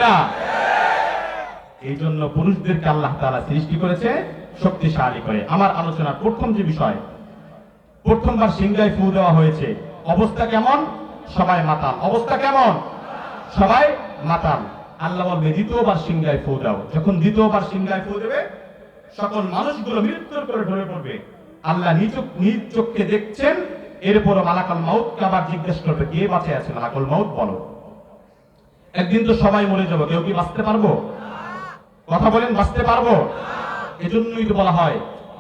কিনা? এই জন্য পুরুষদেরকে আল্লাহ তাআলা সৃষ্টি করেছে শক্তিশালী করে। আমার আলোচনার প্রথম যে বিষয়, প্রথমবার সিংহায় ফু দেওয়া হয়েছে, অবস্থা কেমন? সবাই মাতাল। অবস্থা কেমন? সবাই মাতাল। আল্লাহ বলবে দ্বিতীয়বার সিংহায় ফু দাও। যখন দ্বিতীয়বার সিংহায় ফু দেবে, সকল মানুষগুলো মৃত্যুর করে ঢলে পড়বে। আল্লাহ নিজ চোখকে দেখছেন। এরপর মালাকুল মাউতকে আবার জিজ্ঞেস করবে, কে বাঁচে আছে? মালাকুল মাউত বলো। একদিন তো সবাই মরে যাবো, কেউ কি বাঁচতে পারবো? কথা বলেন, বাঁচতে পারবো? এজন্যই তো বলা হয়,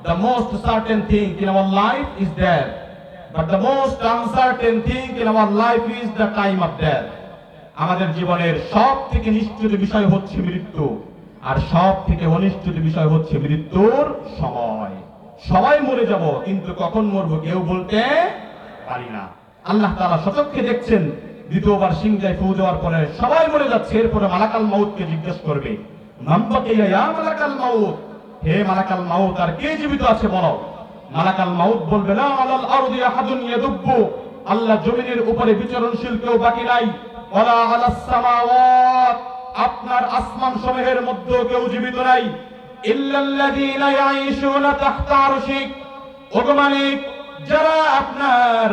the most certain thing in our life is death, but the most uncertain thing in our life is the time of death. আমাদের জীবনের সব থেকে নিশ্চিত বিষয় হচ্ছে মৃত্যু, আর সব থেকে অনিশ্চিত বিষয় হচ্ছে মৃত্যুর সময়। সবাই মরে যাব, কিন্তু কখন মরবো কেউ বলতে পারি না। আল্লাহ তাআলা সচক্ষে দেখছেন। দ্বিতীয়বার সিংহায় ফু দেওয়ার পরে সবাই মরে যাচ্ছে। এরপরে মালাকুল মাউতকে জিজ্ঞেস করবে, মান বাকিয়া ইয়া মালাকুল মাউত, হে মালাকুল মাউত আর কে জীবিত আছে বলো। মালাকুল মাউত বলবে, লা আলাল আরদি আহাদুন ইয়াদুব্বু, আল্লাহ জমিনের উপরে বিচরণশীল কেউ বাকি নাই। ওয়ালা আলাস সামাওয়াত, আপনার আসমান সমূহের মধ্যে কেউ জীবিত নাই। ইল্লাল্লাযীনা ইয়াঈশুনা তাহতা আরশিক, ওগো মালিক, যারা আপনার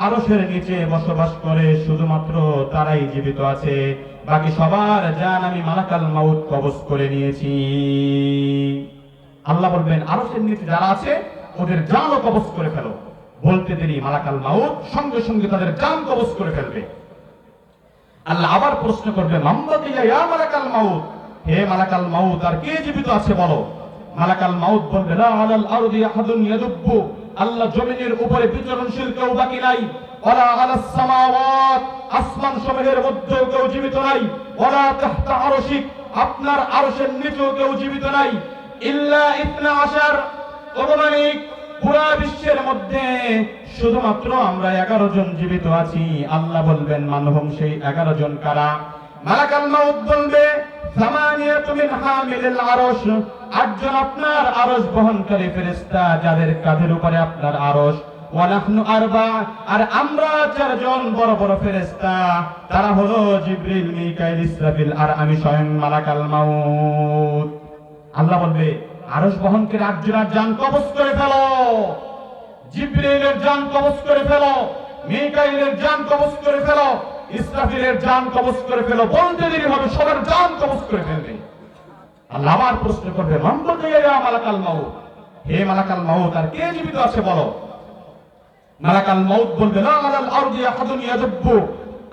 আরশের নিচে বসবাস করে শুধুমাত্র তারাই জীবিত আছে, বাকি সবার জান আমি মালাকুল মাউত কবজ করে নিয়েছি। আল্লাহ বলবেন আরশের নিচে যারা আছে ওদের জানও কবজ করে ফেলো। বলতে দেরি মালাকুল মাউত সঙ্গে সঙ্গে তাদের জান কবজ করে ফেলবে। আল্লাহ আবার প্রশ্ন করবে, মান বাকিয়া ইয়া মালাকুল মাউত, হে মালাকুল মাউত আর কে জীবিত আছে বলো। মালাকুল মাউত বলবে, লা আলাল আরদি আহাদুন ইয়াদুব্বু, আল্লাহ জমিনের উপরে বিচরণশীল কেউ বাকি নাই। ওয়ালা আলাস সামাওয়াত, আসমান সমূহের মধ্যে কেউ জীবিত নাই। ওয়ালা তাহতা আরশিক, আপনার আরশের নিচেও কেউ জীবিত নাই। ইল্লা 12, ওগো মালিক, পুরা বিশ্বের মধ্যে শুধুমাত্র আমরা 11 জন জীবিত আছি। আল্লাহ বলবেন, মানহুম, সেই 11 জন কারা? মালাকুল মাউত বলবে, সামানিয়াতু মিন হামিলিল আরশ, 8 জন আপনার আরশ বহনকারী ফেরেশতা, যাদের কাঁধের উপরে আপনার আরশ। ওয়া নাহনু আরবা, আর আমরা 4 জন বড় বড় ফেরেশতা, তারা হলো জিবরিল, মিকাইল, ইসরাফিল, আর আমি স্বয়ং মালাকুল মাউত। আল্লাহ বলবে, আরশ বহনকারী 8 জনের জান কবজ করে ফেলো, জিবরিলের জান কবজ করে ফেলো, মিকাইলের জান কবজ করে ফেলো, ইসরাফিলের জান কবজ করে ফেলো। বলতে দেরি হবে, সবার জান কবজ করে ফেলবে। আল্লাহ আবার প্রশ্ন করবে, মান বাকিয়া ইয়া মালাকুল মাউত, হে মালাকুল মাউত আর কে জীবিত আছে বলো। মালাকুল মাউত বলবে, লা আলাল আরদি আহাদুন ইয়াদুব্বু,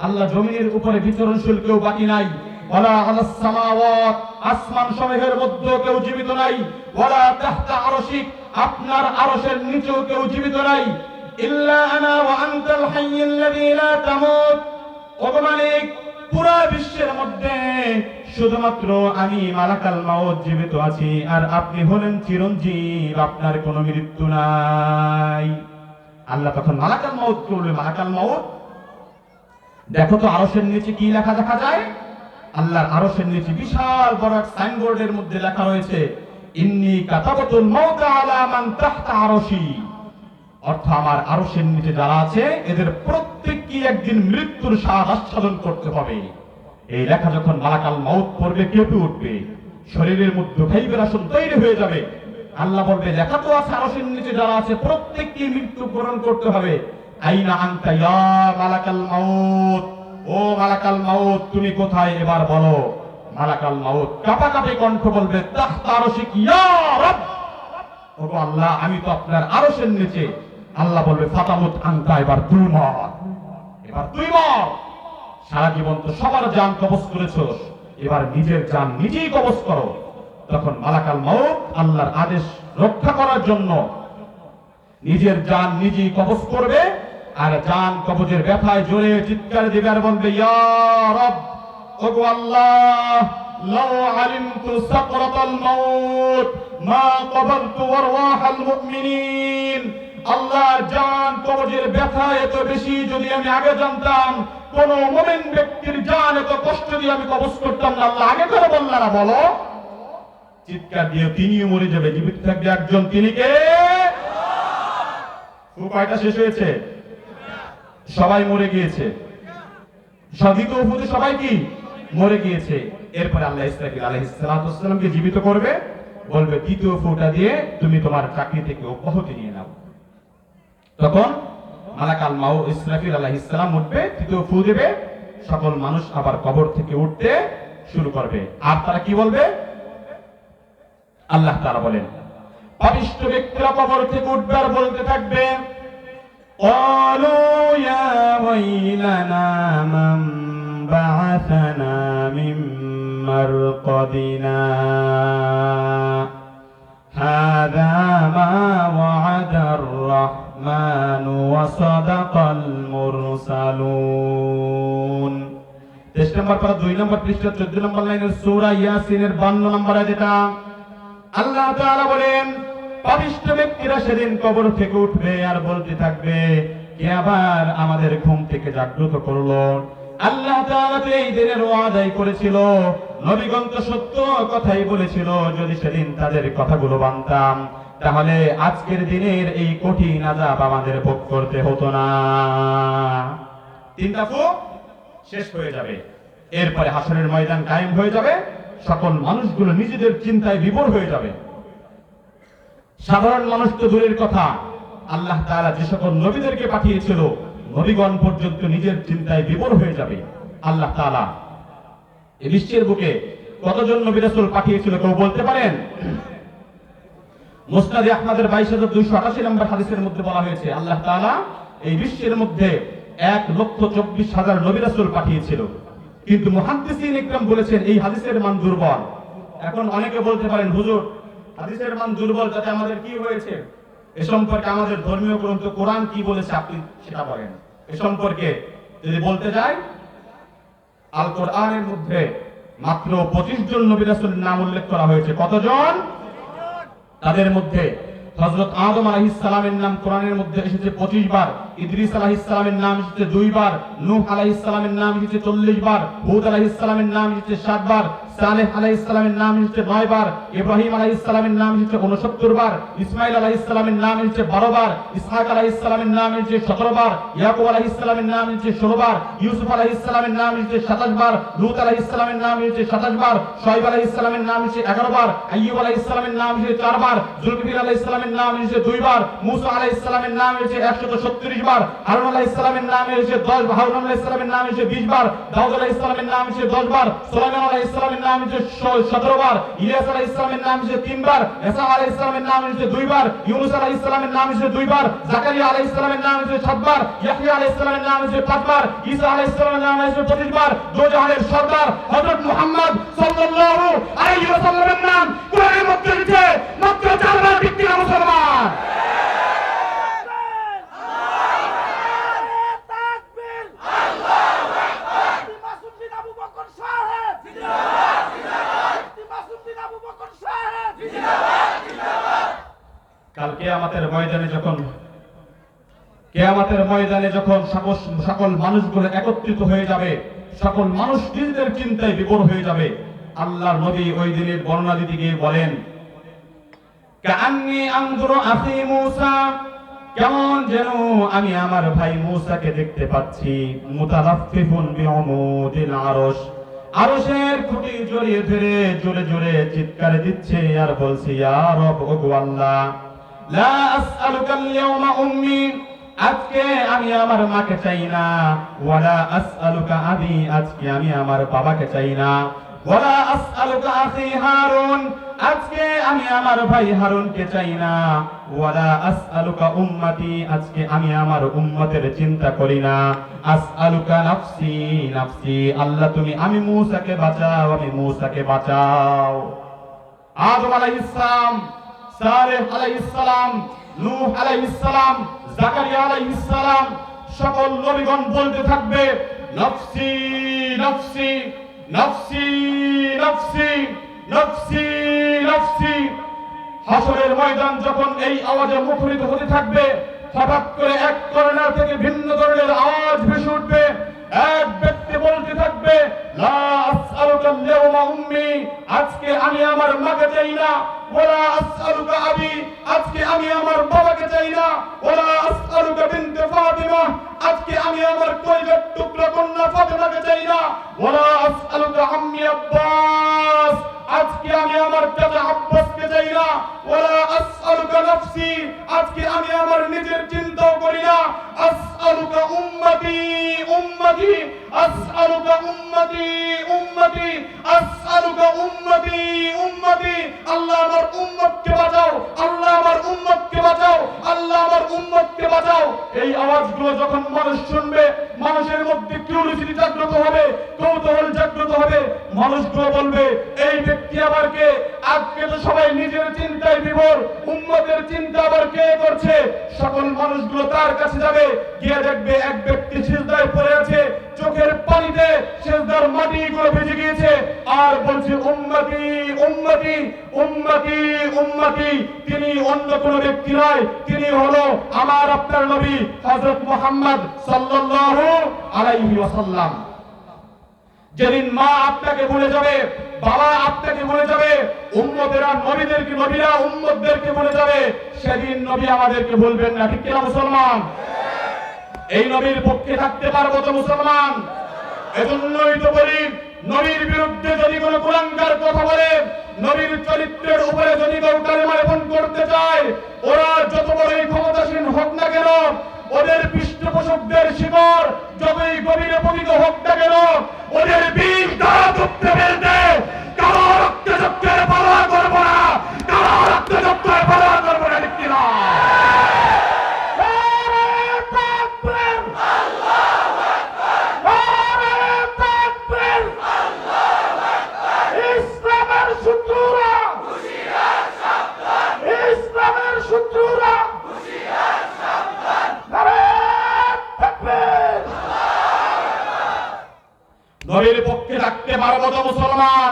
আল্লাহ জমিনের উপরে বিচরণশীল কেউ বাকি নাই। ওয়ালা আলাস সামাওয়াত, আসমান সমূহের মধ্যে কেউ জীবিত নাই। ওয়ালা তাহতা আরশিক, আপনার আরশের নিচেও কেউ জীবিত নাই। ইল্লা আনা ওয়া আনতাল হাইয়্যুল্লাযী লা তামুত, ওগো মালিক, পুরা বিশ্বের মধ্যে শুধুমাত্র আমি মালাকুল মাউত জীবিত আছি, আর আপনি হলেন চিরঞ্জীব, আপনার কোনো মৃত্যু নাই। আল্লাহ তখন মালাকুল মাউতকে বলবে, মালাকুল মাউত, দেখো তো আরশের নিচে কি লেখা দেখা যায়। আল্লাহর আরশের নিচে বিশাল বড় এক সাইনবোর্ডের মধ্যে লেখা রয়েছে, ইন্নী কাতাবাতুল মাউত আলা মান তাহতা আরশি, অর্থ আমার আরশের নিচে যারা আছে এদের প্রত্যেককে একদিন মৃত্যুর স্বাদ আস্বাদন করতে হবে। এই লেখা যখন মালাকুল মাউত পড়বে, কেঁপে উঠবে, শরীরের মধ্যে ভাইবের আসন তৈরি হয়ে যাবে। আল্লাহ বলবে, লেখা তো আছে আরশের নিচে যারা আছে প্রত্যেককে মৃত্যু বরণ করতে হবে। আইনা আনতা ইয়া মালাকুল মাউত, ও মালাকুল মাউত তুমি কোথায় এবার বলো। মালাকুল মাউত কাঁপাকাঁপি কণ্ঠ বলবে, তাহতা আরশিক ইয়া রব, ওগো আল্লাহ আমি তো আপনার আরশের নিচে। আল্লাহ বলবে, ফাতামুত আনতা, এবার তুই মর, এবার তুই মর। সারা জীবন তো সবার জান কবজ করেছো, এবার নিজের জান নিজেই কবজ করো। তখন মালাকুল মাউত আল্লাহর আদেশ রক্ষা করার জন্য নিজের জান নিজেই কবজ করবে, আর জান কবজের ব্যথায় জোরে চিৎকার দিবে আর বলবে, ইয়া রব, ওগো আল্লাহ, লাউ আলিমতু সাকরাতাল মাউত মা কবালতু আরওয়াহাল মুমিনিন, আল্লাহ জান কবজের ব্যথা এত বেশি যদি আমি আগে জানতাম, কোন মুমিন ব্যক্তির জান এত কষ্ট দিয়ে আমি কবজ করতাম না। আল্লাহ আগে করে বললা না, বলো। চিৎকার দিয়ে তিনিও মরে যাবে, জীবিত থাকবে একজন, তিনি কে? কয়টা শেষ হয়েছে? সবাই মরে গিয়েছে। দ্বিতীয় উপদে সবাই কি মরে গিয়েছে। এরপরে আল্লাহ ইসরাফিল আলাইহিস সালামকে জীবিত করবে, বলবে দ্বিতীয় ফুটা দিয়ে তুমি তোমার চাকরি থেকে অব্যাহতি নিয়ে নাও। তখন মালাকাল মাউত ইসরাফিল আলাইহিস সালাম উঠবে, তৃতীয় ফু দেবে, সকল মানুষ আবার কবর থেকে উঠতে শুরু করবে। আর তারা কি বলবে? আল্লাহ তাআলা বলেন, পাপিষ্ঠ ব্যক্তিরা কবর থেকে উঠবে আর বলতে থাকবে, ক্বালু ইয়া ওয়াইলানা মান বা'আসানা মিন মারকাদিনা হাযা মা ওয়া'আদার রাহমানু ওয়া সাদাকাল মুরসালুন। 23 নম্বর পারা 2 নম্বর পৃষ্ঠা 14 নম্বর লাইনের সূরা ইয়াসিনের 52 নম্বর আয়াতটা আল্লাহ তাআলা বলেন, পাপিষ্ঠ ব্যক্তিরা সেদিন কবর থেকে উঠবে আর বলতে থাকবে, কে আবার আমাদের ঘুম থেকে জাগ্রত করলো? আল্লাহ তাআলা তো এই দিনের ওয়াদাই করেছিল, নবীগণ তো সত্য কথাই বলেছিল, যদি সেদিন তাদের কথাগুলো মানতাম তাহলে আজকের দিনের এই কঠিন আযাব আমাদের ভোগ করতে হতো না। তিনটা ফুক শেষ হয়ে যাবে, এরপরে হাসরের ময়দান কায়েম হয়ে যাবে, সকল মানুষগুলো নিজেদের চিন্তায় বিভোর হয়ে যাবে। সাধারণ মানুষ তো দূরের কথা, আল্লাহ তাআলা যে সকল নবীদেরকে পাঠিয়েছিল নবীগণ পর্যন্ত নিজের চিন্তায় বিভোর হয়ে যাবে। আল্লাহ তাআলা এই বিশ্বের বুকে কতজন নবী রাসূল পাঠিয়েছিল কেউ বলতে পারেন? মুসনাদে আহমদের 2288 নম্বর হাদিসের মধ্যে বলা হয়েছে, আল্লাহ তাআলা এই বিশ্বের মধ্যে 1,24,000 নবী রাসূল পাঠিয়েছিল। কিন্তু মুহাদ্দিসিন ইকরাম বলেছেন এই হাদিসের মান দুর্বল। এখন অনেকে বলতে পারেন, হুজুর হাদিসের মান দুর্বল, তাতে আমাদের কি হয়েছে? এ সম্পর্কে আমাদের ধর্মীয় গ্রন্থ কোরআন কি বলেছে আপনি সেটা বলেন। এ সম্পর্কে যদি বলতে যাই, আল কোরআনের মধ্যে মাত্র 25 জন নবী রাসূলের নাম উল্লেখ করা হয়েছে। কতজন? তাদের মধ্যে হযরত আদম আলাইহিস সালামের নাম কোরআনের মধ্যে এসেছে 25 বার, ইদ্রিস আলাইহিস সালামের নাম এসেছে 2 বার, নূহ আলাইহিস সালামের নাম এসেছে 40 বার, হুদ আলাইহিস সালামের নাম এসেছে 7 বার, সালেহ আলাইহিস সালামের নাম এসেছে 9 বার, ইব্রাহিম আলাইহিস সালামের নাম এসেছে 69 বার, ইসমাঈল আলাইহিস সালামের নাম এসেছে 12 বার, ইসহাক আলাইহিস সালামের নাম এসেছে 17 বার, ইয়াকুব আলাইহিস সালামের নাম এসেছে 16 বার, ইউসুফ আলাইহিস সালামের নাম এসেছে 27 বার, লূত আলাইহিস সালামের নাম এসেছে 27 বার, শুআয়ব আলাইহিস সালামের নাম এসেছে 11 বার, আইয়ুব আলাইহিস সালামের নাম এসেছে 4 বার, যুলকিফল আলাইহিস সালামের নাম এসেছে 2 বার, মুসা আলাইহিস সালামের নাম এসেছে 137 বার, হারুন আলাইহিস সালামের নাম এসেছে 10 বার, হারুন আলাইহিস সালামের নাম এসেছে 20 বার, দাউদ আলাইহিস সালামের নাম এসেছে 10 বার, সুলাইমান আলাইহিস সালামের নাম এসেছে 17 বার, ইলিয়াস আলাইহিস সালামের নাম এসেছে 3 বার, ঈসা আলাইহিস সালামের নাম এসেছে 2 বার, ইউনূস আলাইহিস সালামের নাম এসেছে 2 বার, জাকারিয়া আলাইহিস সালামের নাম এসেছে 7 বার, ইয়াহইয়া আলাইহিস সালামের নাম এসেছে 5 বার, ঈসা আলাইহিস সালামের নাম এসেছে 25 বার, দোজাহানের সরদার হযরত মুহাম্মদ সাল্লাল্লাহু আলাইহি ওয়াসাল্লামের নাম কোরআনের মধ্যে এসেছে মাত্র 4 বার। ঠিক কিনা মুসলমান? কাল কিয়ামতের ময়দানে যখন সকল মানুষগুলো একত্রিত হয়ে যাবে, সকল মানুষ নিজেদের চিন্তায় বিভোর হয়ে যাবে, আল্লাহর নবী ওই দিনের বর্ণনা দিতে গিয়ে বলেন, কাআন্নী আনজুরু আখি মূসা, কেমন যেন আমি আমার ভাই মূসাকে দেখতে পাচ্ছি, মুতালাফফিফুন বিউমুদিল আরশ, আরশের খুঁটি জড়িয়ে ধরে জোরে জোরে চিৎকার দিচ্ছে আর বলছে, ইয়া রব, ওগো আল্লাহ, লা আসআলুকাল ইয়াওমা উম্মি, আজকে আমি আমার মাকে চাই না, ওয়ালা আসআলুকা আবি, আজকে আমি আমার বাবাকে চাই না, ওয়ালা আসআলুকা আখি হারুন, আজকে আমি আমার ভাই হারুনকে চাই না, ওয়ালা আসআলুকা উম্মতি, আজকে আমি আমার উম্মতের চিন্তা করি না, আসআলুকা নাফসি নাফসি, আল্লাহ তুমি আমি মূসাকে বাঁচাও, আমি মূসাকে বাঁচাও। আদম আলাইহিস সালাম, সালেহ আলাইহিস সালাম, নূহ আলাইহিস সালাম, জাকারিয়া আলাইহিস সালাম, সকল নবীগণ বলতে থাকবে, নফসি নফসি নফসি নফসি নফসি নফসি। হাসরের ময়দান যখন এই আওয়াজে মুখরিত হতে থাকবে, হঠাৎ করে এক কর্নার থেকে ভিন্ন ধরনের আওয়াজ ভেসে উঠবে। এক ব্যক্তি বলতে থাকবে, লা আসআলুকা আল-ইয়াওমা উম্মি, আজকে আমি আমার মাকে চাই না। ওয়ালা আসআলুকা আবি, আজকে আমি আমার বাবাকে চাই না। ওয়ালা আসআলুকা বিনতে ফাতিমা, আজকে আমি আমার কলিজার টুকরা কন্যা ফাতিমাকে চাই না। ওয়ালা আসআলুকা আম্মি আব্বাস, আজকে আমি আমার চাচা আব্বাসকে চাই না। ওয়ালা আসআলুকা নাফসি, আজকে আমি আমার নিজের চিন্তাও করি না। আসআলুকা উম্মতি উম্মতি, আসআলুকা উম্মতি উম্মতি, আসআলুকা উম্মতি উম্মতি। আল্লাহ আমার উম্মতকে বাঁচাও, আল্লাহ আমার উম্মতকে বাঁচাও, আল্লাহ আমার উম্মতকে বাঁচাও। এই আওয়াজগুলো যখন মানুষ শুনবে, মানুষের মধ্যে কিউরিওসিটি জাগ্রত হবে, কৌতূহল জাগ্রত হবে। মানুষগুলো বলবে এই ব্যক্তি আবার কে? আজকে তো সবাই নিজের চিন্তায় বিভোর, উম্মতের চিন্তা আবার কে করছে? সকল মানুষগুলো তার কাছে যাবে, গিয়ে দেখবে এক ব্যক্তি সিজদায় পড়ে আছে, চোখের পানিতে সিজদার মাটিগুলো ভিজে গিয়েছে, আর বলছে উম্মতি উম্মতি উম্মতি উম্মতি। তিনি অন্য কোন ব্যক্তি নয়, তিনি হলো আমার আপনার নবী হযরত মুহাম্মদ সাল্লাল্লাহু আলাইহি ওয়াসাল্লাম। যেদিন মা আপনাকে ভুলে যাবে, বাবা আপনাকে ভুলে যাবে, উম্মতেরা নবীদেরকে, নবীরা উম্মতদেরকে ভুলে যাবে, সেদিন নবী আমাদেরকে ভুলবেন না। ঠিক কিনা মুসলমান? এই নবীর পক্ষে থাকতে পারবো তো মুসলমান? এজন্যই তো বলি, নবীর বিরুদ্ধে যদি কোনো কুলাঙ্গার কথা বলে, নবীর চরিত্রের উপরে যদি কেউ কালেমা লেপন করতে চায়, ওরা যত বড়ই ক্ষমতাসীন হোক না কেন, ওদের পৃষ্ঠপোষকদের শিকড় যতই গভীরে পতিত হোক না কেন, ওদের বিষ দ্বারা যুক্তে ফেলতে কারো রক্তে চক্রের পালন করবো না, কারো রক্তে চক্রের পালন করবো না। ঠিক কিনা? ইসলামের শত্রুরা, ইসলামের শত্রুরা নবীর পক্ষে থাকতে পারবো তো মুসলমান?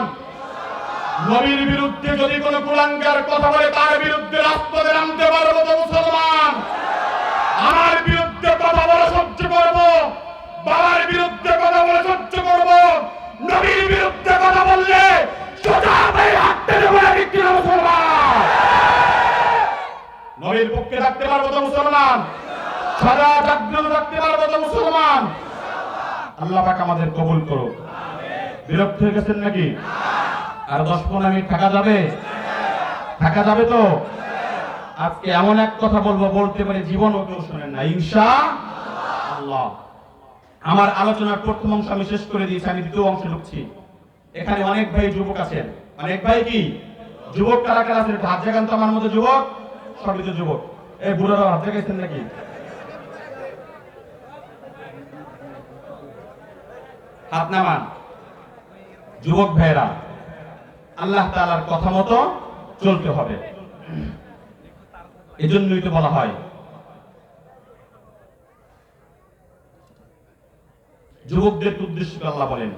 নবীর বিরুদ্ধে যদি কোনো কুলাঙ্গার কথা বলে, তার বিরুদ্ধে রাজপথে নামতে পারবো তো মুসলমান? আমার বিরুদ্ধে কথা বলে সহ্য করব, বাবার বিরুদ্ধে কথা বলে সহ্য করব, নবীর বিরুদ্ধে কথা বললে সোজা ভাই হাঁটতে দেবো না। ঠিক কিনা মুসলমান? নবীর পক্ষে থাকতে পারবো তো মুসলমান? সদা জাগ্রত থাকতে পারবো তো মুসলমান? আল্লাহ পাক আমাদের কবুল করুক। বিরক্ত হয়ে গেছেন নাকি? আর 10-15 মিনিট থাকা যাবে? থাকা যাবে তো? আজকে এমন এক কথা বলবো, বলতে পারি জীবনও কেউ শোনেন না, ইনশাআল্লাহ। আমার আলোচনার প্রথম অংশ আমি শেষ করে দিয়েছি, আমি দ্বিতীয় অংশে ঢুকছি। এখানে অনেক ভাই যুবক আছেন। অনেক ভাই কি যুবক? কারা কারা আছেন? হাত জাগান তো। আমার মতো যুবক সবই তো যুবক। এই বুড়ারা হাত জাগাইছেন নাকি? হাত নামান। যুবক ভাইরা, আল্লাহ তাআলার কথা মতো চলতে হবে। এজন্যই তো বলা হয় যুবকদের উদ্দেশ্য করে আল্লাহ বলেন,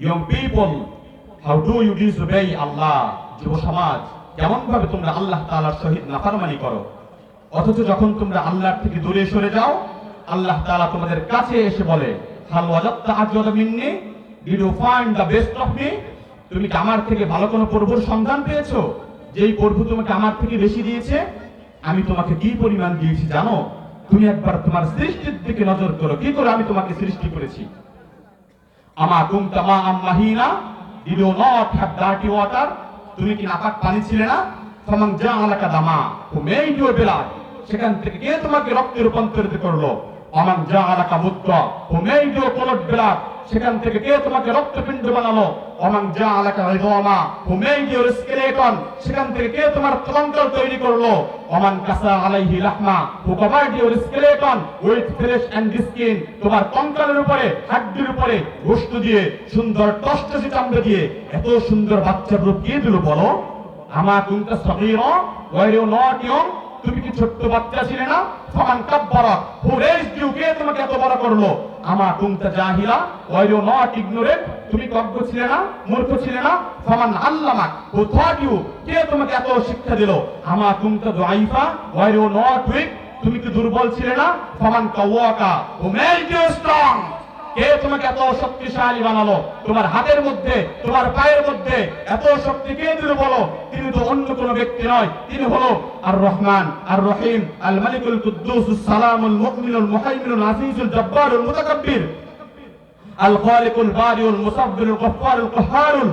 young people how do you disobey Allah. যুব সমাজ, কেমন ভাবে তোমরা আল্লাহ তাআলার সহিত নাফরমানি করো, অথচ যখন তোমরা আল্লাহর থেকে দূরে সরে যাও, আল্লাহ তাআলা তোমাদের কাছে এসে বলে, হাল ওয়াজাদতা আজওয়াদা মিন্নি, did you find the best of me? তুমি কি আমার থেকে ভালো কোনো প্রভুর সন্ধান পেয়েছো? যেই প্রভু তোমাকে আমার থেকে বেশি দিয়েছে। আমি তোমাকে কি পরিমাণ দিয়েছি জানো? তুমি একবার তোমার সৃষ্টির দিকে নজর করো, কি করে আমি তোমাকে সৃষ্টি করেছি। আমা কুনতা মাআম মাহিনা, did you not have dirty water? তুমি কি নাপাক পানি ছিলে না? ফামান জাআলাকা দামা, হু মেড ইউ ব্লাড, সেখান থেকে কে তোমাকে রক্তে রূপান্তরিত করলো? আমান জাআলাকা মুদ্গা, হু মেড ইউ ব্লাড, সেখান থেকে কে তোমাকে রক্তপিণ্ড বানালো? আমান জাআলাকা ইযামা, হু মেড ইউ স্কেলেটন, সেখান থেকে কে তোমার কঙ্কাল তৈরি করলো? আমান কাসা আলাইহি লাহমা, who covered you skeleton with flesh and skin, তোমার কঙ্কালের উপরে, হাড্ডির উপরে গোশত দিয়ে, সুন্দর টসটসে চামড়া দিয়ে এত সুন্দর বাচ্চার রূপ কে দিল বলো? আমা কুনতা সগীরা ওয়া ইউ নট ইয়ং, তুমি কি ছোট্ট বাচ্চা ছিলে না? ফামান কাব্বারা, হু রেজড ইউ, কে তোমাকে এত বড় করলো? আমা কুনতা জাহিলা ওয়া ইউ নট ইগনোরেন্ট, তুমি কি অজ্ঞ ছিলে না, মূর্খ ছিলে না? ফামান আল্লামাক, হু থট ইউ, কে তোমাকে এত শিক্ষা দিল? আমা কুনতা যায়িফা ওয়া ইউ নট উইক, তুমি কি দুর্বল ছিলে না? ফামান কাওয়াকা, হু মেড ইউ স্ট্রং, কে তোমাকে এত শক্তিশালী বানালো? তোমার হাতের মধ্যে, তোমার পায়ের মধ্যে এত শক্তি কে দিল বলো? তিনি তো অন্য কোনো ব্যক্তি নয়, তিনি হলো আর রহমান, আর রহিম, আল মালিকুল কুদ্দুস, সালামুল মুমিনুল মুহাইমিনুল আজিজুল জব্বারুল মুতাকাব্বির, আল খালিকুল বারিউল মুসাব্বিরুল গফফারুল কাহ্হারুল